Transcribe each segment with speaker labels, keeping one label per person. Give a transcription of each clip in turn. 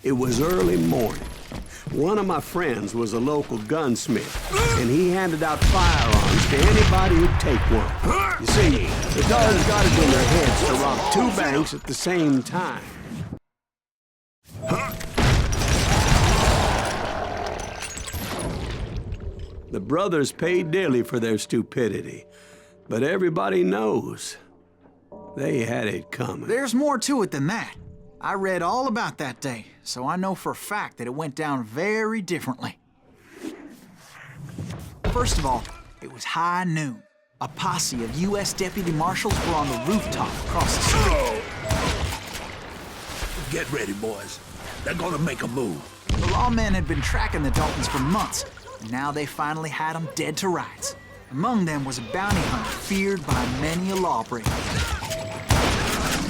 Speaker 1: It was early morning. One of my friends was a local gunsmith, and he handed out firearms to anybody who'd take one. You see, the dogs got it in their heads to rob two banks at the same time. The brothers paid dearly for their stupidity, but everybody knows they had it coming.
Speaker 2: There's more to it than that. I read all about that day, so I know for a fact that it went down very differently. First of all, it was high noon. A posse of U.S. deputy marshals were on the rooftop across the street.
Speaker 3: Get ready, boys. They're gonna make a move.
Speaker 2: The lawmen had been tracking the Daltons for months, and now they finally had them dead to rights. Among them was a bounty hunter feared by many a lawbreaker.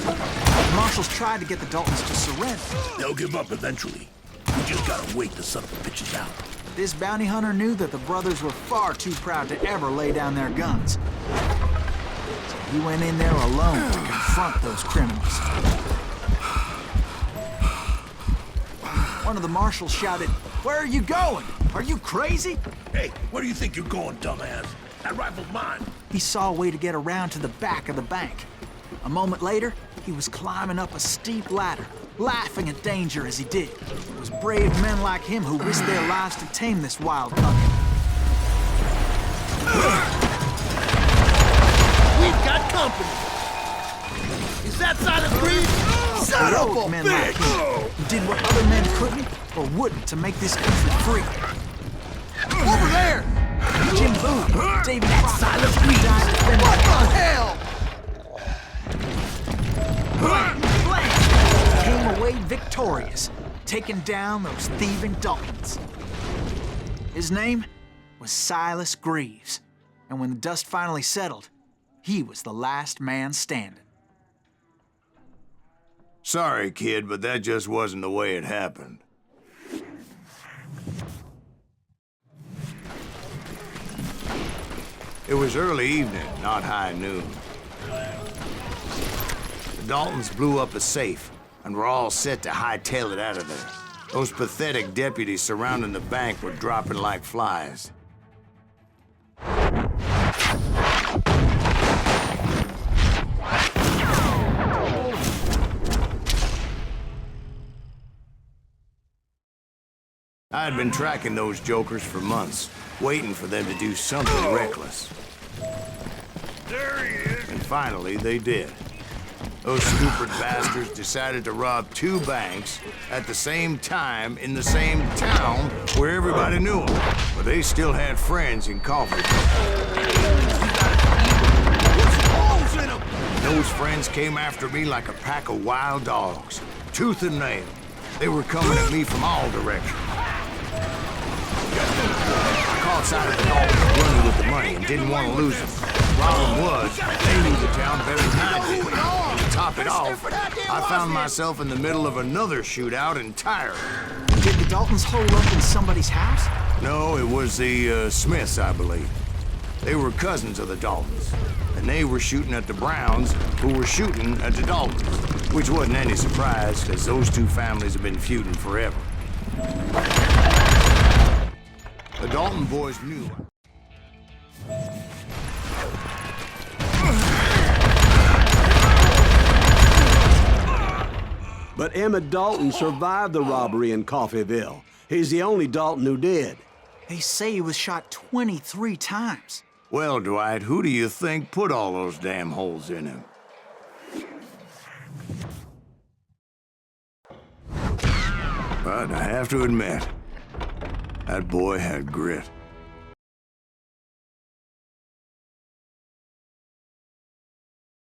Speaker 2: The marshals tried to get the Daltons to surrender.
Speaker 3: They'll give up eventually. We just gotta wait the son of a bitches out.
Speaker 2: This bounty hunter knew that the brothers were far too proud to ever lay down their guns. So he went in there alone to confront those criminals. One of the marshals shouted, "Where are you going? Are you crazy?"
Speaker 3: Hey, where do you think you're going, dumbass? That rifle's mine.
Speaker 2: He saw a way to get around to the back of the bank. A moment later, he was climbing up a steep ladder, laughing at danger as he did. It was brave men like him who risked their lives to tame this wild puppy.
Speaker 3: We've got company. Is that Silent Green? Son of a
Speaker 2: Men like him, who did what other men couldn't or wouldn't to make this country free.
Speaker 3: Over there!
Speaker 2: Jim Boone, David Crockett,
Speaker 3: Silent Green died defending. What the hell?
Speaker 2: came away victorious, taking down those thieving Daltons. His name was Silas Greaves, and when the dust finally settled, he was the last man standing.
Speaker 4: Sorry, kid, but that just wasn't the way it happened. It was early evening, not high noon. The Daltons blew up a safe, and were all set to hightail it out of there. Those pathetic deputies surrounding the bank were dropping like flies. I had been tracking those jokers for months, waiting for them to do something reckless.
Speaker 3: There he is.
Speaker 4: And finally, they did. Those stupid bastards decided to rob two banks at the same time in the same town where everybody knew them. But they still had friends in Coffee. Those friends came after me like a pack of wild dogs, tooth and nail. They were coming at me from all directions. I caught sight of the Daltons running with the money and didn't want to lose them. Problem was, they knew the town better than I did. To top it off, I found myself in the middle of another shootout entirely.
Speaker 2: Did the Daltons hold up in somebody's house?
Speaker 4: No, it was the Smiths, I believe. They were cousins of the Daltons, and they were shooting at the Browns, who were shooting at the Daltons, which wasn't any surprise, because those two families have been feuding forever. The Dalton boys knew.
Speaker 1: But Emmett Dalton survived the robbery in Coffeyville. He's the only Dalton who did.
Speaker 2: They say he was shot 23 times.
Speaker 4: Well, Dwight, who do you think put all those damn holes in him? But I have to admit, that boy had grit.